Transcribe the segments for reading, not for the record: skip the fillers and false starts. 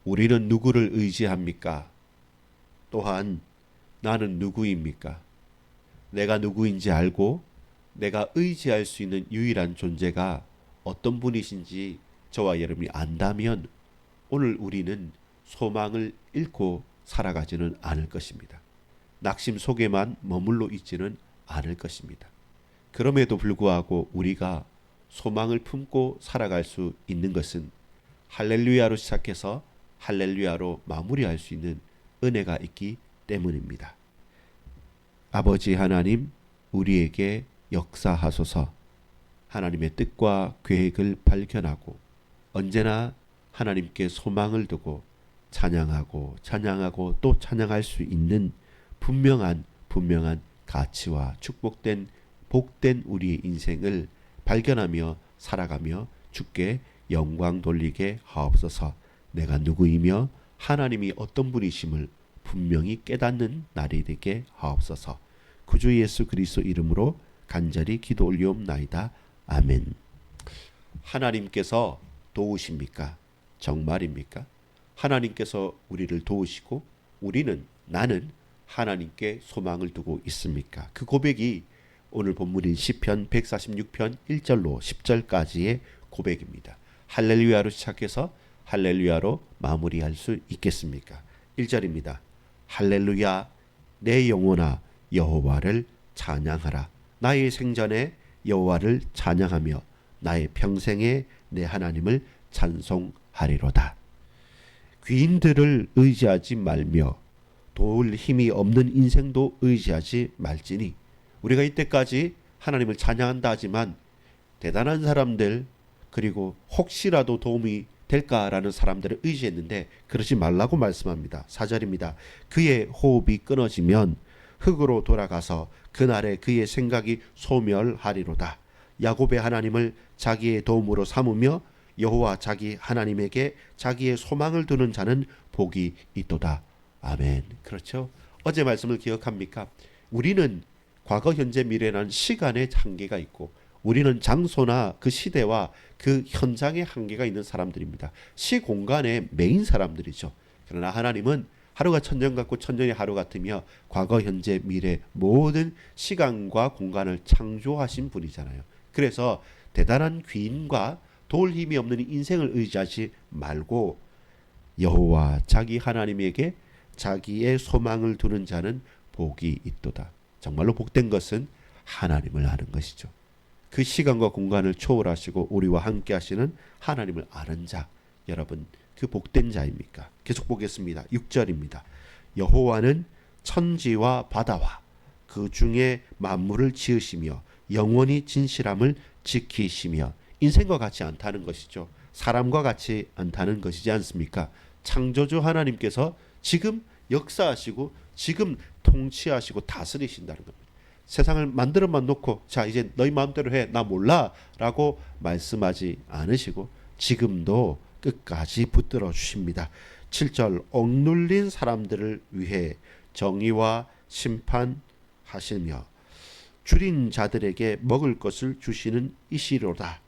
우리는 누구를 의지합니까? 또한 나는 누구입니까? 내가 누구인지 알고 내가 의지할 수 있는 유일한 존재가 어떤 분이신지 저와 여러분이 안다면 오늘 우리는 소망을 잃고 살아가지는 않을 것입니다. 낙심 속에만 머물러 있지는 않을 것입니다. 그럼에도 불구하고 우리가 소망을 품고 살아갈 수 있는 것은 할렐루야로 시작해서 할렐루야로 마무리할 수 있는 은혜가 있기 때문입니다. 아버지 하나님, 우리에게 역사하소서. 하나님의 뜻과 계획을 발견하고 언제나 하나님께 소망을 두고 찬양하고 또 찬양할 수 있는 분명한 가치와 축복된 복된 우리의 인생을 발견하며 살아가며 주께 영광 돌리게 하옵소서. 내가 누구이며 하나님이 어떤 분이심을 분명히 깨닫는 날이 되게 하옵소서. 구주 예수 그리스도 이름으로 간절히 기도 올리옵나이다. 아멘. 하나님께서 도우십니까? 정말입니까? 하나님께서 우리를 도우시고 나는 하나님께 소망을 두고 있습니까? 그 고백이 오늘 본문인 시편 146편 1절로 10절까지의 고백입니다. 할렐루야로 시작해서 할렐루야로 마무리할 수 있겠습니까? 1절입니다. 할렐루야, 내 영혼아 여호와를 찬양하라. 나의 생전에 여호와를 찬양하며 나의 평생에 내 하나님을 찬송하리로다. 귀인들을 의지하지 말며 도울 힘이 없는 인생도 의지하지 말지니. 우리가 이때까지 하나님을 찬양한다 하지만 대단한 사람들 그리고 혹시라도 도움이 될까라는 사람들을 의지했는데 그러지 말라고 말씀합니다. 4절입니다. 그의 호흡이 끊어지면 흙으로 돌아가서 그날에 그의 생각이 소멸하리로다. 야곱의 하나님을 자기의 도움으로 삼으며 여호와 자기 하나님에게 자기의 소망을 두는 자는 복이 있도다. 아멘. 그렇죠. 어제 말씀을 기억합니까? 우리는 과거, 현재, 미래라는 시간의 한계가 있고 우리는 장소나 그 시대와 그 현장의 한계가 있는 사람들입니다. 시공간의 메인 사람들이죠. 그러나 하나님은 하루가 천년 같고 천년이 하루 같으며 과거, 현재, 미래 모든 시간과 공간을 창조하신 분이잖아요. 그래서 대단한 귀인과 도울 힘이 없는 인생을 의지하지 말고 여호와 자기 하나님에게 자기의 소망을 두는 자는 복이 있도다. 정말로 복된 것은 하나님을 아는 것이죠. 그 시간과 공간을 초월하시고 우리와 함께 하시는 하나님을 아는 자, 여러분 그 복된 자입니까? 계속 보겠습니다. 6절입니다. 여호와는 천지와 바다와 그 중에 만물을 지으시며 영원히 진실함을 지키시며. 인생과 같지 않다는 것이죠. 사람과 같지 않다는 것이지 않습니까? 창조주 하나님께서 지금 역사하시고 지금 통치하시고 다스리신다는 겁니다. 세상을 만들어만 놓고 자 이제 너희 마음대로 해 나 몰라 라고 말씀하지 않으시고 지금도 끝까지 붙들어 주십니다. 7절 억눌린 사람들을 위해 정의와 심판하시며 줄인 자들에게 먹을 것을 주시는 이시로다.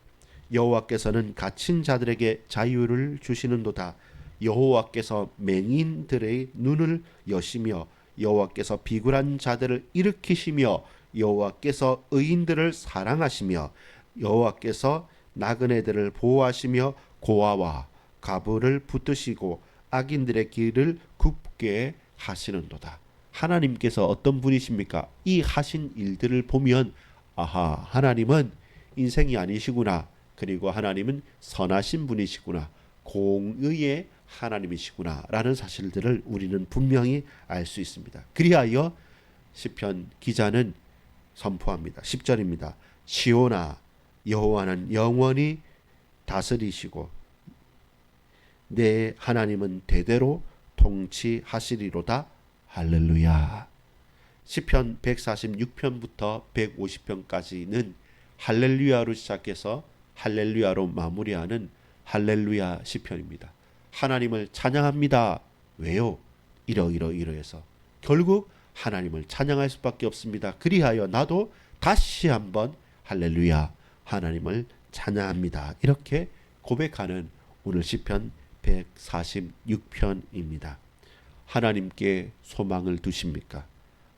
여호와께서는 갇힌 자들에게 자유를 주시는도다. 여호와께서 맹인들의 눈을 여시며 여호와께서 비굴한 자들을 일으키시며 여호와께서 의인들을 사랑하시며 여호와께서 나그네들을 보호하시며 고아와 가부를 붙드시고 악인들의 길을 굽게 하시는도다. 하나님께서 어떤 분이십니까? 이 하신 일들을 보면 아하, 하나님은 인생이 아니시구나. 그리고 하나님은 선하신 분이시구나. 공의의 하나님이시구나 라는 사실들을 우리는 분명히 알 수 있습니다. 그리하여 시편 기자는 선포합니다. 10절입니다. 시온아 여호와는 영원히 다스리시고 내 하나님은 대대로 통치하시리로다. 할렐루야. 시편 146편부터 150편까지는 할렐루야로 시작해서 할렐루야로 마무리하는 할렐루야 시편입니다. 하나님을 찬양합니다. 왜요? 이러해서 결국 하나님을 찬양할 수밖에 없습니다. 그리하여 나도 다시 한번 할렐루야 하나님을 찬양합니다. 이렇게 고백하는 오늘 시편 146편입니다. 하나님께 소망을 두십니까?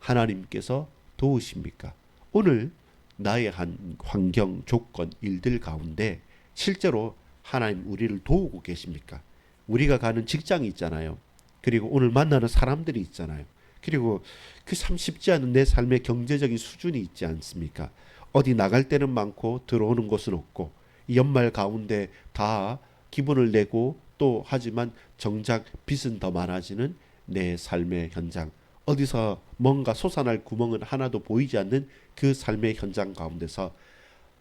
하나님께서 도우십니까? 오늘 나의 한 환경, 조건, 일들 가운데 실제로 하나님 우리를 도우고 계십니까? 우리가 가는 직장이 있잖아요. 그리고 오늘 만나는 사람들이 있잖아요. 그리고 그 참 쉽지 않은 내 삶의 경제적인 수준이 있지 않습니까? 어디 나갈 때는 많고 들어오는 곳은 없고 연말 가운데 다 기분을 내고 또 하지만 정작 빚은 더 많아지는 내 삶의 현장, 어디서 뭔가 솟아날 구멍은 하나도 보이지 않는 그 삶의 현장 가운데서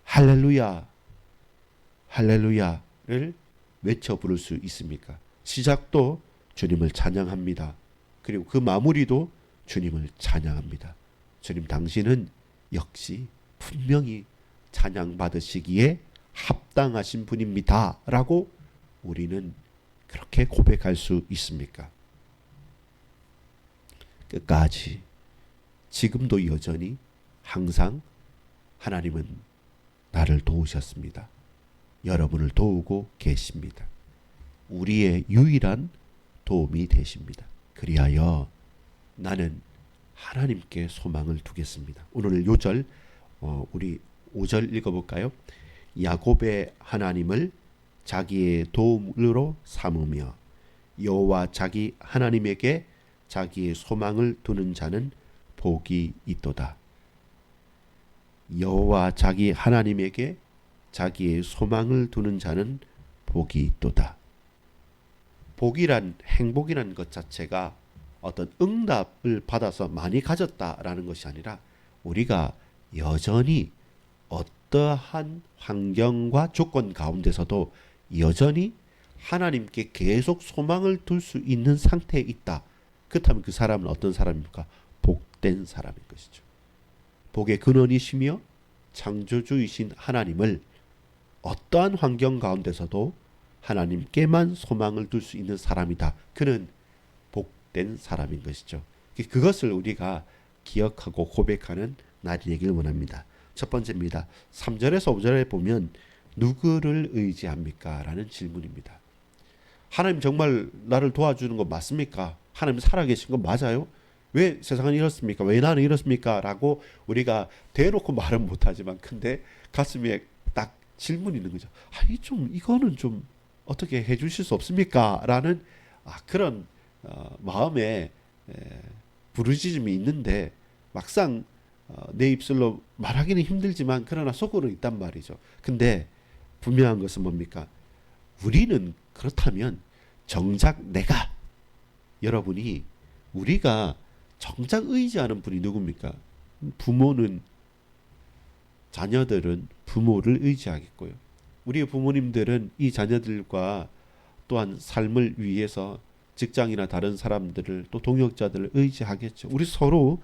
할렐루야 할렐루야를 외쳐 부를 수 있습니까? 시작도 주님을 찬양합니다. 그리고 그 마무리도 주님을 찬양합니다. 주님 당신은 역시 분명히 찬양받으시기에 합당하신 분입니다 라고 우리는 그렇게 고백할 수 있습니까? 끝까지 지금도 여전히 항상 하나님은 나를 도우셨습니다. 여러분을 도우고 계십니다. 우리의 유일한 도움이 되십니다. 그리하여 나는 하나님께 소망을 두겠습니다. 오늘 요절 우리 5절 읽어볼까요? 야곱의 하나님을 자기의 도움으로 삼으며 여호와 자기 하나님에게 자기의 소망을 두는 자는 복이 있도다. 여호와 자기 하나님에게 자기의 소망을 두는 자는 복이 있도다. 복이란 행복이란 것 자체가 어떤 응답을 받아서 많이 가졌다라는 것이 아니라 우리가 여전히 어떠한 환경과 조건 가운데서도 여전히 하나님께 계속 소망을 둘 수 있는 상태에 있다. 그렇다면 그 사람은 어떤 사람입니까? 복된 사람인 것이죠. 복의 근원이시며 창조주이신 하나님을 어떠한 환경 가운데서도 하나님께만 소망을 둘 수 있는 사람이다. 그는 복된 사람인 것이죠. 그것을 우리가 기억하고 고백하는 날이 되길 원합니다. 첫 번째입니다. 3절에서 5절에 보면 누구를 의지합니까? 라는 질문입니다. 하나님 정말 나를 도와주는 거 맞습니까? 하나님 살아계신 거 맞아요? 왜 세상은 이렇습니까? 왜 나는 이렇습니까? 라고 우리가 대놓고 말은 못하지만 근데 가슴에 딱 질문이 있는 거죠. 이거는 좀 어떻게 해주실 수 없습니까? 라는 그런 마음에 부르짖음이 있는데 막상 내 입술로 말하기는 힘들지만 그러나 속으로 있단 말이죠. 근데 분명한 것은 뭡니까? 우리는 그렇다면 정작 여러분이 우리가 정작 의지하는 분이 누굽니까? 부모는 자녀들은 부모를 의지하겠고요. 우리의 부모님들은 이 자녀들과 또한 삶을 위해서 직장이나 다른 사람들을 또 동역자들을 의지하겠죠. 우리 서로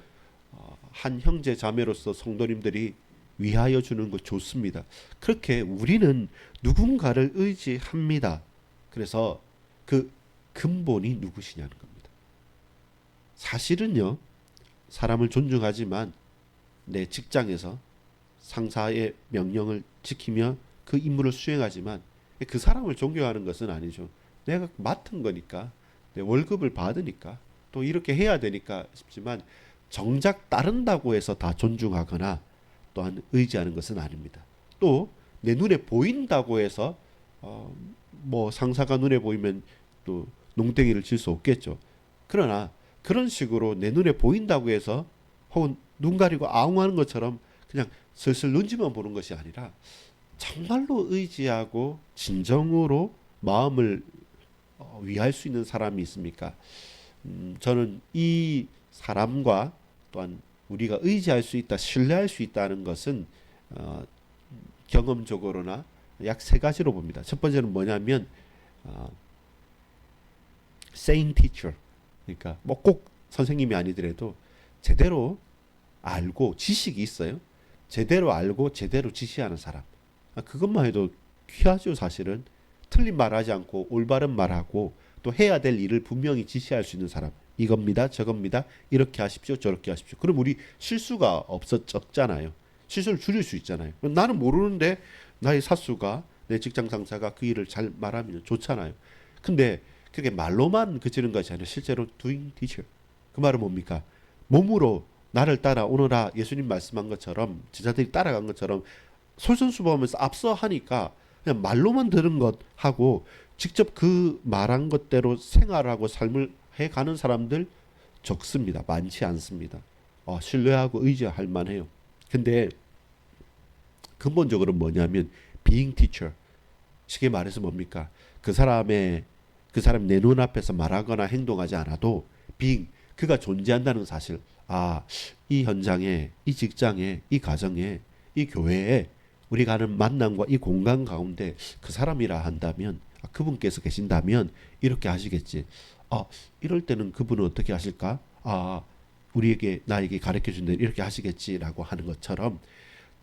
한 형제 자매로서 성도님들이 위하여 주는 것 좋습니다. 그렇게 우리는 누군가를 의지합니다. 그래서 그 근본이 누구시냐는 겁니다. 사실은요, 사람을 존중하지만 내 직장에서 상사의 명령을 지키며 그 임무를 수행하지만 그 사람을 존경하는 것은 아니죠. 내가 맡은 거니까, 내 월급을 받으니까, 또 이렇게 해야 되니까 싶지만 정작 따른다고 해서 다 존중하거나 또한 의지하는 것은 아닙니다. 또 내 눈에 보인다고 해서 뭐 상사가 눈에 보이면 또 농땡이를 칠 수 없겠죠. 그러나 그런 식으로 내 눈에 보인다고 해서 혹은 눈 가리고 아웅하는 것처럼 그냥 슬슬 눈치만 보는 것이 아니라 정말로 의지하고 진정으로 마음을 위할 수 있는 사람이 있습니까? 저는 이 사람과 또한 우리가 의지할 수 있다, 신뢰할 수 있다는 것은 경험적으로나 약 세 가지로 봅니다. 첫 번째는 뭐냐면 sane teacher, 그러니까 뭐 꼭 선생님이 아니더라도 제대로 알고 지식이 있어요. 제대로 알고 제대로 지시하는 사람. 그것만 해도 귀하죠. 사실은 틀린 말하지 않고 올바른 말하고 또 해야 될 일을 분명히 지시할 수 있는 사람. 이겁니다, 저겁니다, 이렇게 하십시오, 저렇게 하십시오. 그럼 우리 실수가 적잖아요. 실수를 줄일 수 있잖아요. 나는 모르는데 나의 사수가, 내 직장 상사가 그 일을 잘 말하면 좋잖아요. 근데 그게 말로만 그치는 것이 아니라 실제로 doing teacher. 그 말은 뭡니까? 몸으로 나를 따라오너라. 예수님 말씀한 것처럼 제자들이 따라간 것처럼 솔선수범하면서 앞서 하니까 그냥 말로만 들은 것 하고 직접 그 말한 것대로 생활하고 삶을 해가는 사람들 적습니다. 많지 않습니다. 신뢰하고 의지할 만해요. 근데 근본적으로 뭐냐면 being teacher. 쉽게 말해서 뭡니까? 그 사람 내 눈앞에서 말하거나 행동하지 않아도 being 그가 존재한다는 사실. 이 현장에, 이 직장에, 이 가정에, 이 교회에 우리가 하는 만남과 이 공간 가운데 그 사람이라 한다면 그분께서 계신다면 이렇게 하시겠지. 이럴 때는 그분은 어떻게 하실까? 나에게 가르쳐 준다 이렇게 하시겠지라고 하는 것처럼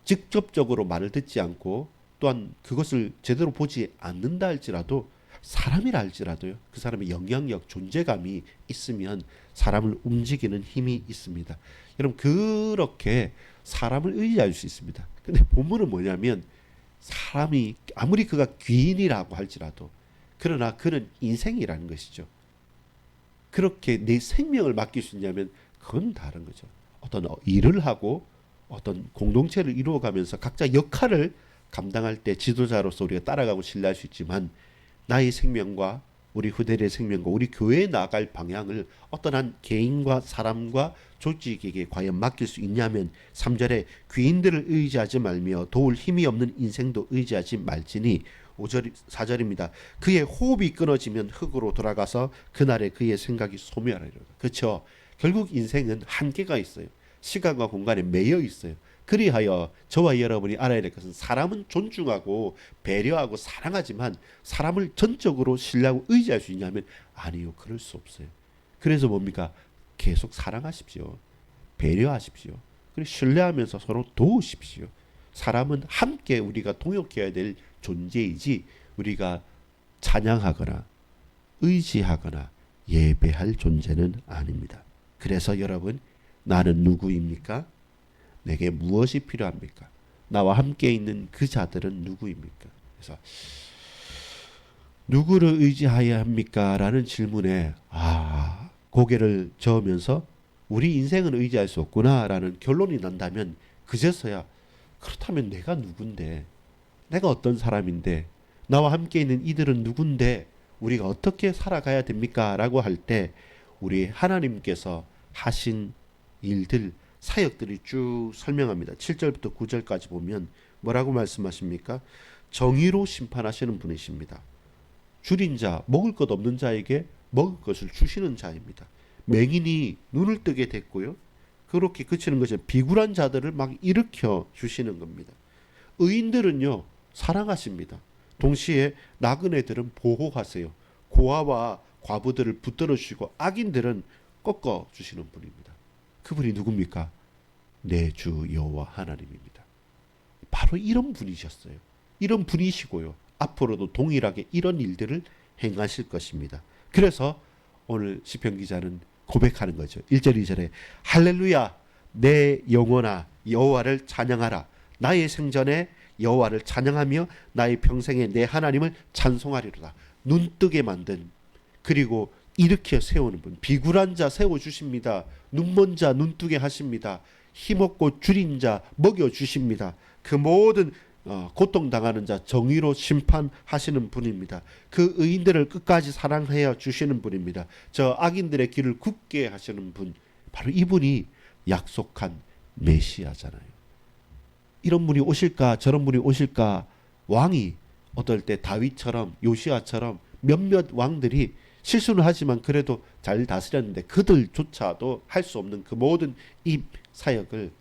직접적으로 말을 듣지 않고 또한 그것을 제대로 보지 않는다 할지라도 사람이라 할지라도요. 그 사람의 영향력, 존재감이 있으면 사람을 움직이는 힘이 있습니다. 여러분 그렇게 사람을 의지할 수 있습니다. 근데 본문은 뭐냐면 사람이 아무리 그가 귀인이라고 할지라도 그러나 그는 인생이라는 것이죠. 그렇게 내 생명을 맡길 수 있냐면 그건 다른 거죠. 어떤 일을 하고 어떤 공동체를 이루어가면서 각자 역할을 감당할 때 지도자로서 우리가 따라가고 신뢰할 수 있지만 나의 생명과 우리 후대의 생명과 우리 교회에 나아갈 방향을 어떤 한 개인과 사람과 조직에게 과연 맡길 수 있냐면 3절에 귀인들을 의지하지 말며 도울 힘이 없는 인생도 의지하지 말지니 4절입니다. 그의 호흡이 끊어지면 흙으로 돌아가서 그날에 그의 생각이 소멸하리로다. 그렇죠. 결국 인생은 한계가 있어요. 시간과 공간에 매여 있어요. 그리하여 저와 여러분이 알아야 될 것은 사람은 존중하고 배려하고 사랑하지만 사람을 전적으로 신뢰하고 의지할 수 있냐면 아니요. 그럴 수 없어요. 그래서 뭡니까? 계속 사랑하십시오. 배려하십시오. 그리고 신뢰하면서 서로 도우십시오. 사람은 함께 우리가 동역해야 될 존재이지 우리가 찬양하거나 의지하거나 예배할 존재는 아닙니다. 그래서 여러분 나는 누구입니까? 내게 무엇이 필요합니까? 나와 함께 있는 그 자들은 누구입니까? 그래서 누구를 의지해야 합니까? 라는 질문에 고개를 저으면서 우리 인생은 의지할 수 없구나 라는 결론이 난다면 그제서야 그렇다면 내가 누군데 내가 어떤 사람인데 나와 함께 있는 이들은 누군데 우리가 어떻게 살아가야 됩니까? 라고 할 때 우리 하나님께서 하신 일들 사역들이 쭉 설명합니다. 7절부터 9절까지 보면 뭐라고 말씀하십니까? 정의로 심판하시는 분이십니다. 줄인 자, 먹을 것 없는 자에게 먹을 것을 주시는 자입니다. 맹인이 눈을 뜨게 됐고요. 그렇게 그치는 것이 비굴한 자들을 막 일으켜 주시는 겁니다. 의인들은요 사랑하십니다. 동시에 나그네들은 보호하세요. 고아와 과부들을 붙들어 주시고 악인들은 꺾어 주시는 분입니다. 그분이 누굽니까? 내 주 여호와 하나님입니다. 바로 이런 분이셨어요. 이런 분이시고요. 앞으로도 동일하게 이런 일들을 행하실 것입니다. 그래서 오늘 시편 기자는 고백하는 거죠. 1절 2절에 할렐루야 내 영혼아 여호와를 찬양하라. 나의 생전에 여호와를 찬양하며 나의 평생에 내 하나님을 찬송하리로다. 눈뜨게 만든 그리고 일으켜 세우는 분. 비굴한 자 세워주십니다. 눈먼 자 눈뜨게 하십니다. 힘없고 줄인 자 먹여주십니다. 그 모든 고통당하는 자 정의로 심판하시는 분입니다. 그 의인들을 끝까지 사랑하여 주시는 분입니다. 저 악인들의 길을 굽게 하시는 분. 바로 이분이 약속한 메시아잖아요. 이런 분이 오실까 저런 분이 오실까. 왕이 어떨 때 다윗처럼 요시아처럼 몇몇 왕들이 실수는 하지만 그래도 잘 다스렸는데 그들조차도 할 수 없는 그 모든 이 사역을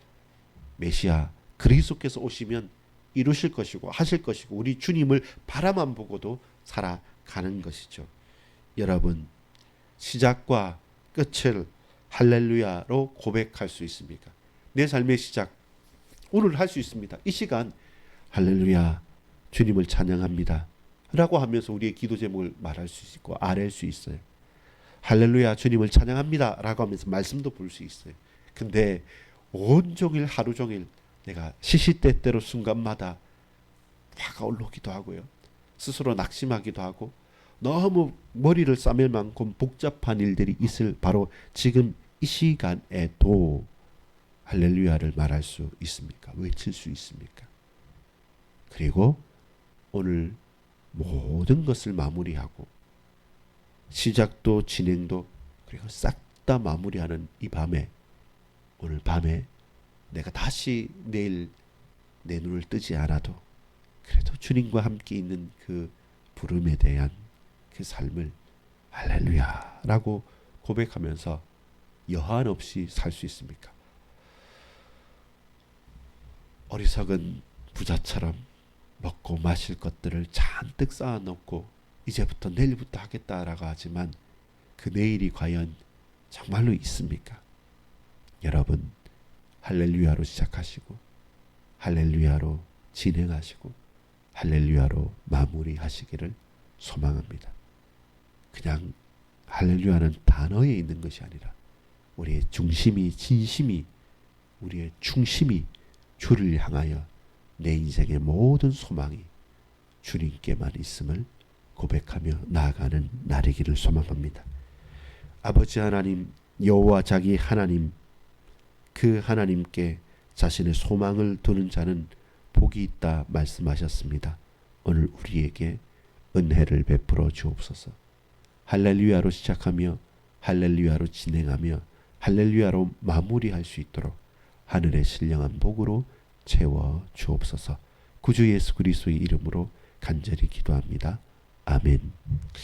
메시아 그리스도께서 오시면 이루실 것이고 하실 것이고 우리 주님을 바라만 보고도 살아가는 것이죠. 여러분 시작과 끝을 할렐루야로 고백할 수 있습니까? 내 삶의 시작 오늘 할 수 있습니다. 이 시간 할렐루야 주님을 찬양합니다 라고 하면서 우리의 기도 제목을 말할 수 있고 아뢰 수 있어요. 할렐루야 주님을 찬양합니다 라고 하면서 말씀도 볼 수 있어요. 근데 온종일 하루 종일 내가 시시때때로 순간마다 화가 올라오기도 하고요. 스스로 낙심하기도 하고 너무 머리를 싸맬 만큼 복잡한 일들이 있을 바로 지금 이 시간에도 할렐루야를 말할 수 있습니까? 외칠 수 있습니까? 그리고 오늘 모든 것을 마무리하고 시작도 진행도 그리고 싹 다 마무리하는 이 밤에, 오늘 밤에 내가 다시 내일 내 눈을 뜨지 않아도 그래도 주님과 함께 있는 그 부름에 대한 그 삶을 할렐루야라고 고백하면서 여한 없이 살 수 있습니까? 어리석은 부자처럼 먹고 마실 것들을 잔뜩 쌓아놓고 이제부터 내일부터 하겠다라고 하지만 그 내일이 과연 정말로 있습니까? 여러분, 할렐루야로 시작하시고 할렐루야로 진행하시고 할렐루야로 마무리하시기를 소망합니다. 그냥 할렐루야는 단어에 있는 것이 아니라 우리의 중심이, 진심이, 우리의 충심이 주를 향하여 내 인생의 모든 소망이 주님께만 있음을 고백하며 나아가는 날이기를 소망합니다. 아버지 하나님, 여호와 자기 하나님, 그 하나님께 자신의 소망을 두는 자는 복이 있다 말씀하셨습니다. 오늘 우리에게 은혜를 베풀어 주옵소서. 할렐루야로 시작하며 할렐루야로 진행하며 할렐루야로 마무리할 수 있도록 하늘의 신령한 복으로 채워 주옵소서. 구주 예수 그리스도의 이름으로 간절히 기도합니다. 아멘.